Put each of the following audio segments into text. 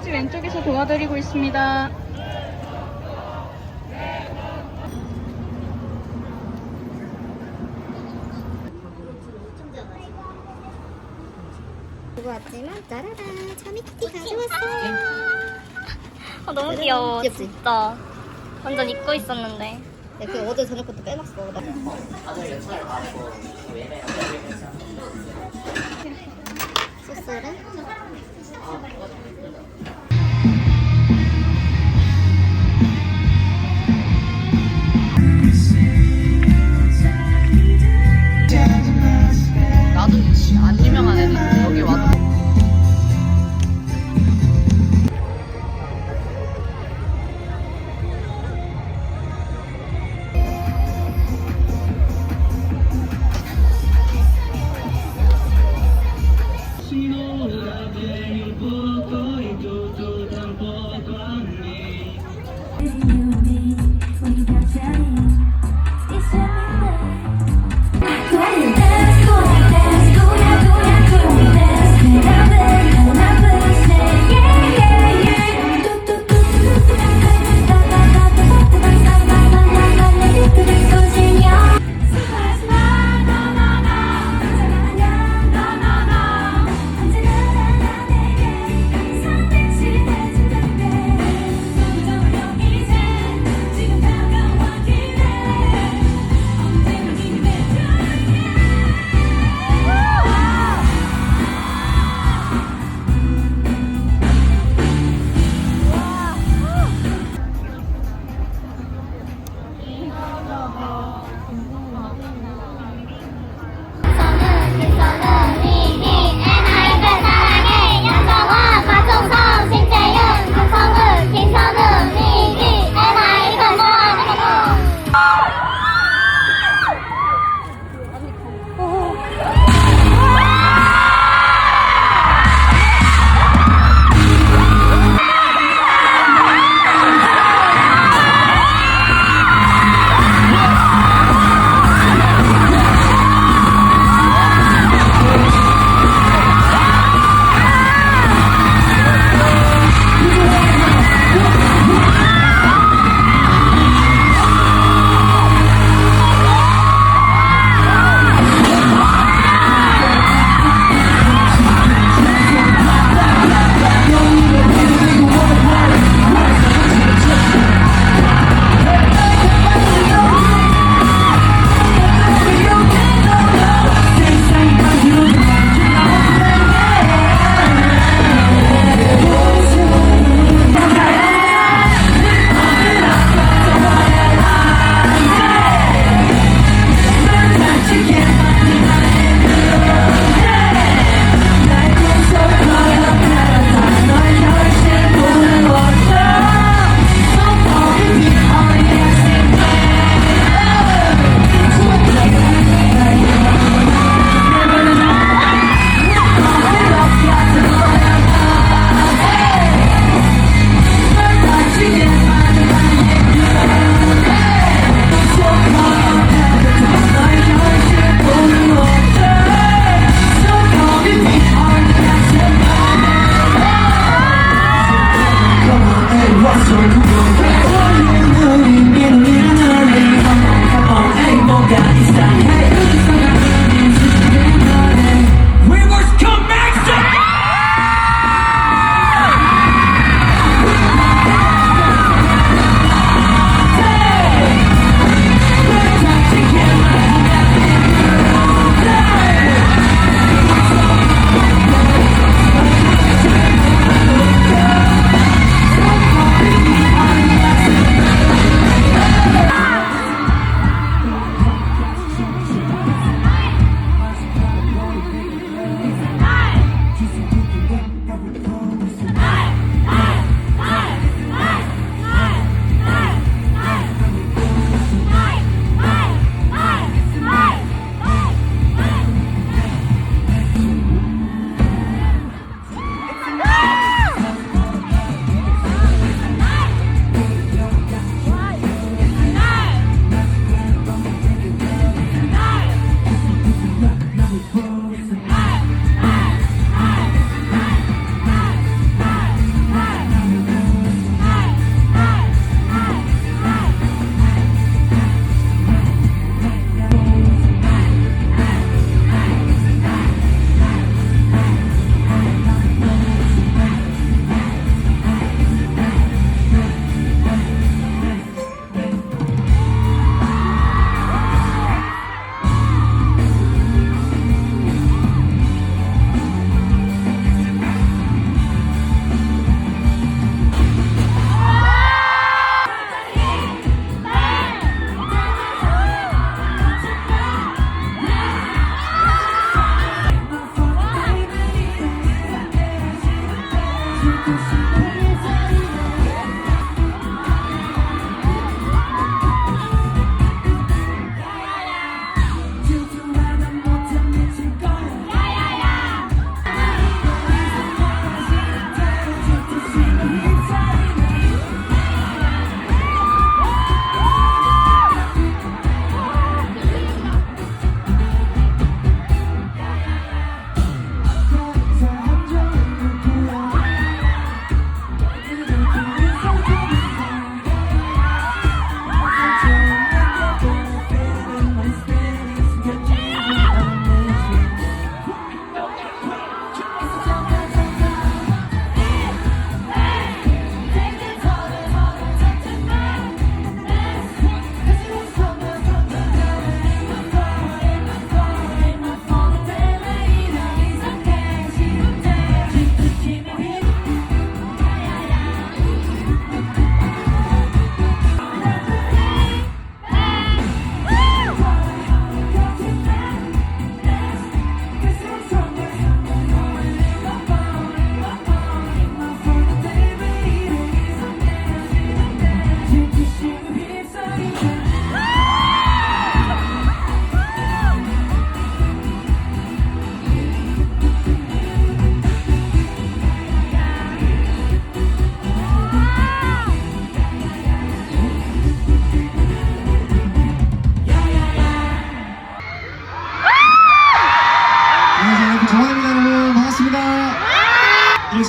선택지 왼쪽에서 도와드리고 있습니다. 보고 왔지만 짜라란 자미키티 가져왔어요. 너무 귀여워. 귀엽지? 진짜. 완전 잊고 있었는데. 야, 그 어제 저녁 것도 빼놨어. 나. 소스를 나도 안 유명한 애들 여기 와도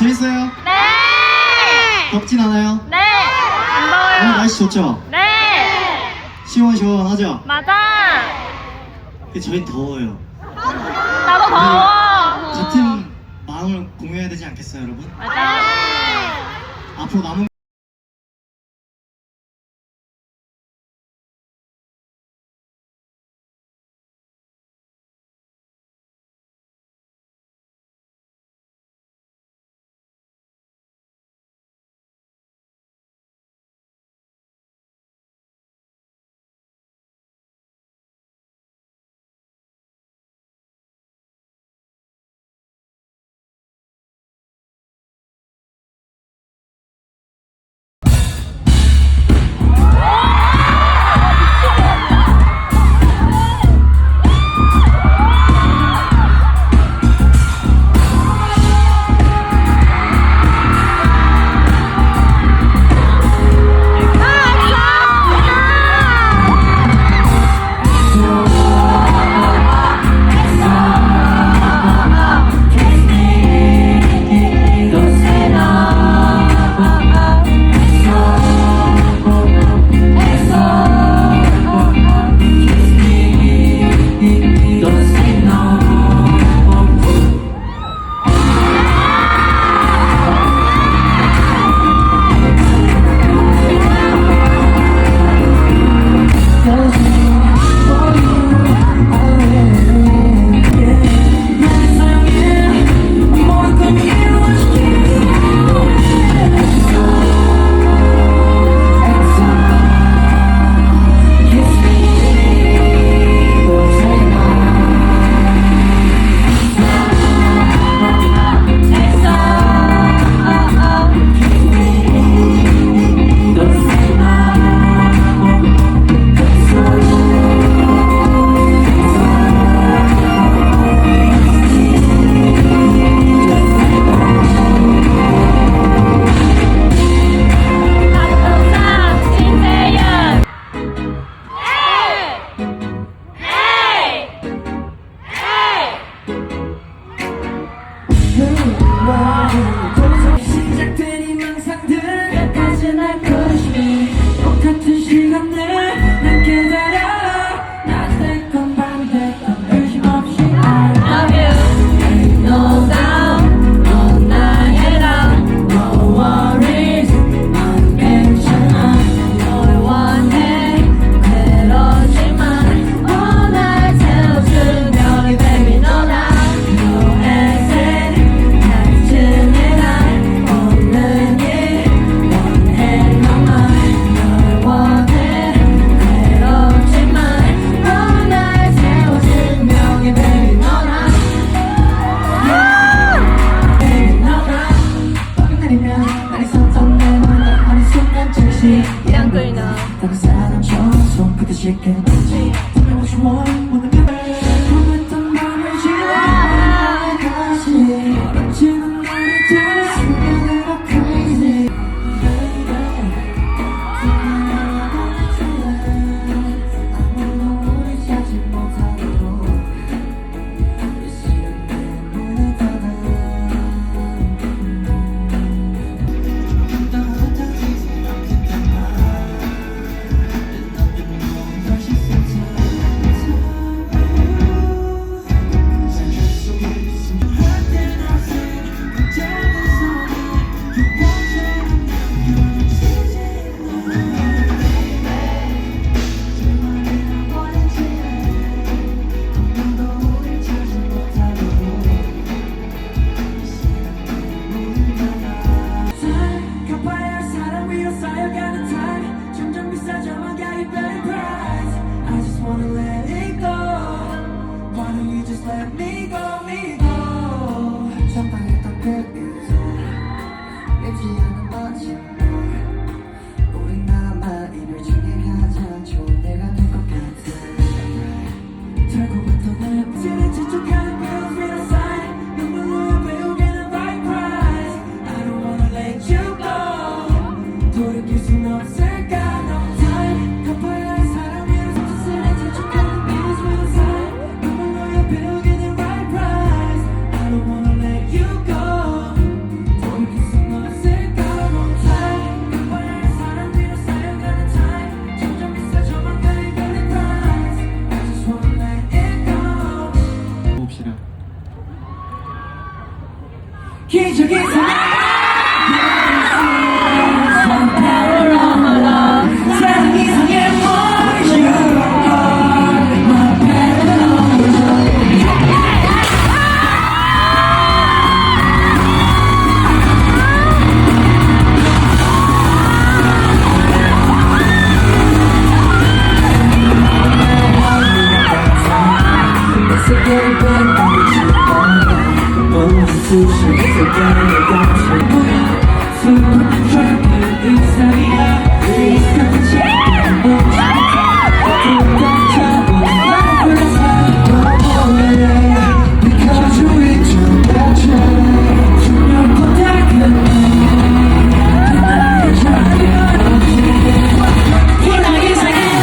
재밌어요? 네! 덥진 않아요? 네! 안 더워요. 오늘 날씨 좋죠? 네! 시원시원하죠? 맞아! 근데 저희 더워요. 나도 더워! 같은 마음을 공유해야 되지 않겠어요, 여러분? 맞아. 앞으로 남은 기적의 사랑 이상의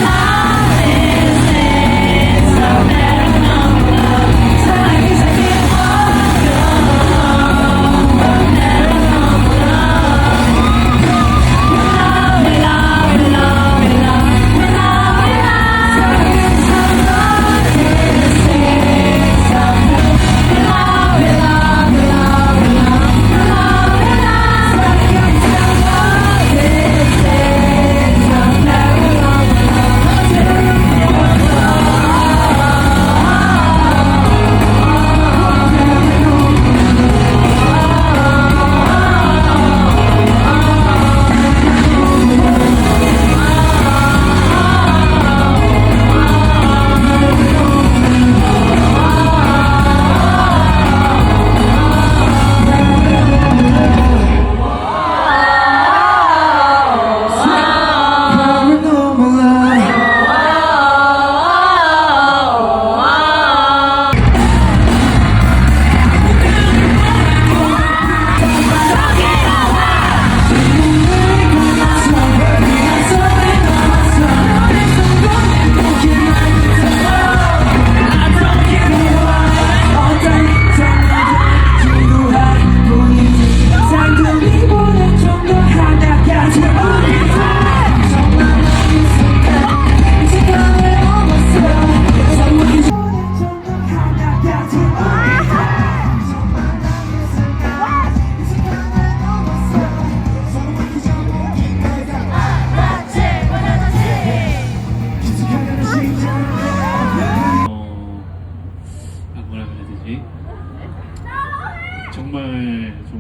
뭐라 그래야 되지? 정말 좀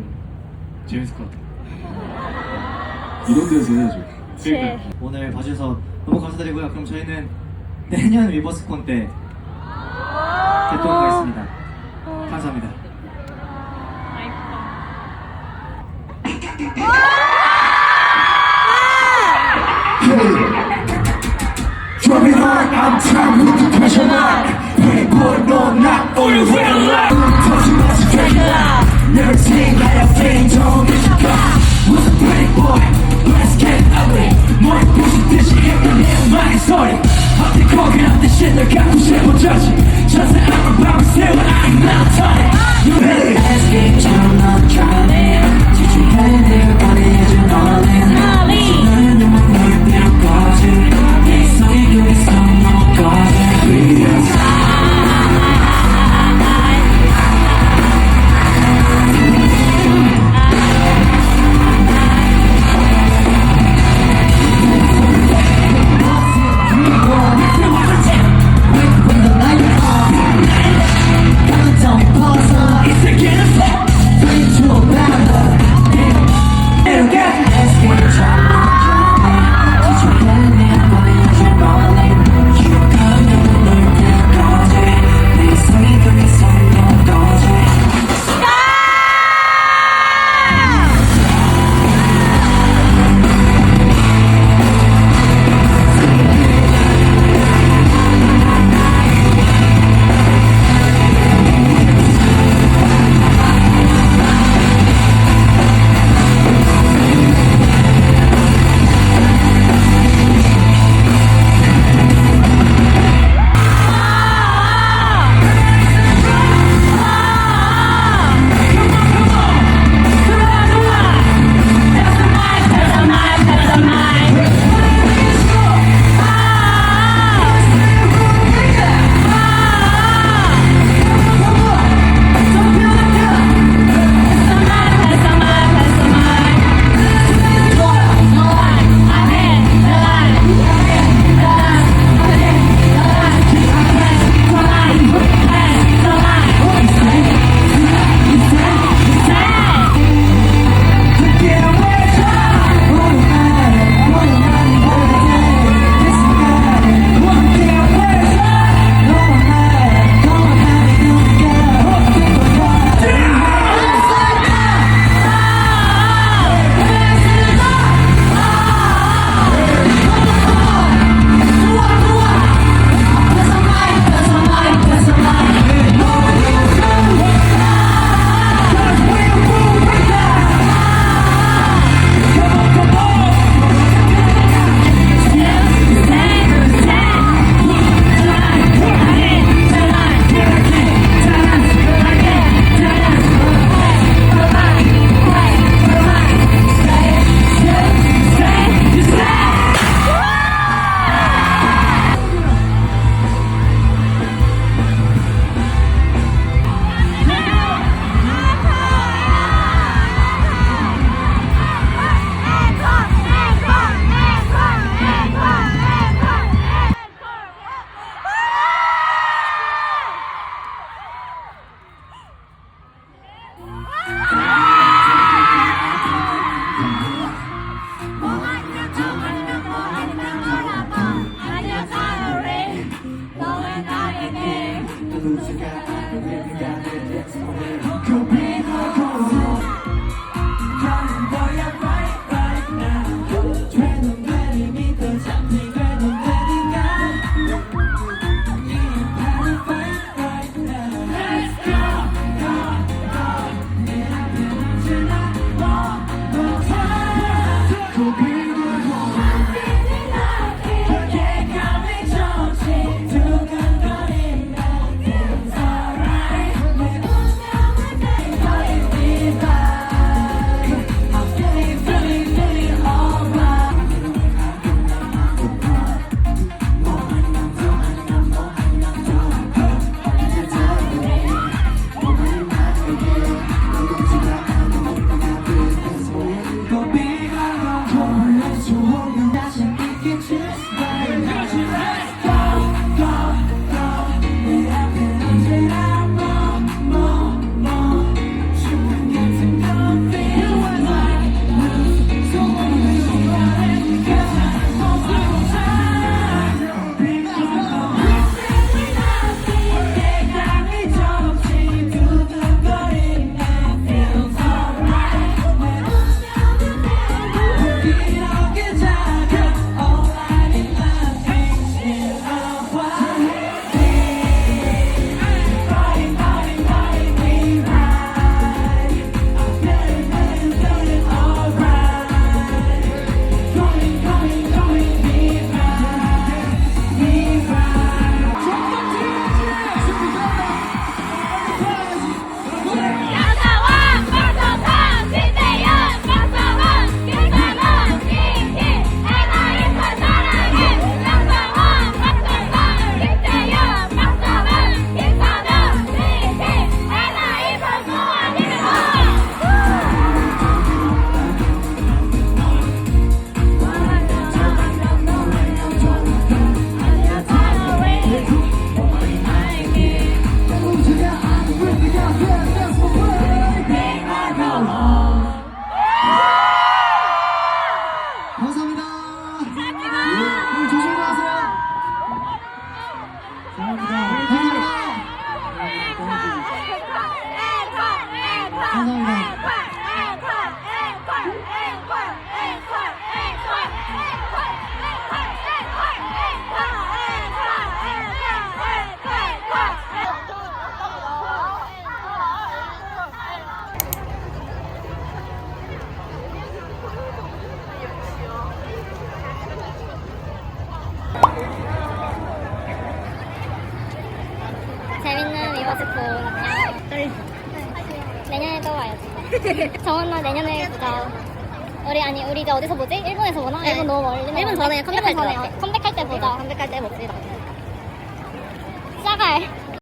재밌을 것 같아요. 이런 데서 해야죠. 그러니까 오늘 봐주셔서 너무 감사드리고요. 그럼 저희는 내년 위버스콘 때 뵙도록 하겠습니다. 감사합니다. Driving hard, I'm tired with the pressure mark. Hey boy, no, not all you real life. Touching my straight line. Never seen like a fame, don't get your car. Was a pretty boy, let's get ugly. 머리 부신 듯이 힘든 내 음악의 소리. 앞뒤 거긴 앞뒤 신을 갖고 싶어졌지. 전세 앞을 밤을 세워 I'm not turning. You better ask me, I'm not trying. 지치해 내 발이 해준 all in. 나는 음악 널 빌어까지. 여기서 넘어가자. It's again. 누수가 우리가 됐어 고민하고 가는 거야 right right now 되는 되니 믿어 잠시 되는 되니까 이 밤을 fight right now Let's go go go 내 앞에 언제나 one time 고민하고 그게 감이 좋지 두근거리면 feels alright 내 운명을 너의 vibe I'm feeling feeling feeling alright 고민하고 원래 좋은 다시 있겠지 Let's go go go 내 앞에 언제나 more 좋은 같은 건 feels like 소문을 좋아해 가장 못하고 살아 그게 감이 좋지 두근거리네 feels alright 이렇게 작아 all I need nothing still I want Fighting, fighting, fighting me right I'm feeling, feeling, feeling alright Going, going, going me right me right 야사왕 박서상 신대현 박서왕 김사랑 김희 에나이파 사랑해 양사왕 박서상 김대현 박서왕 김사랑 김희 에나이파 감사합니다. 오늘 조심히 가세요. 재밌는 위버스콘 내년에 또 와야지. 정원나 내년에 보자. 우리 이제 어디서 보지? 일본에서 보나? 일본 너무 멀리네. 일본 전에 컴백할 때 보자. 컴백할 때 봅시다. 시작할.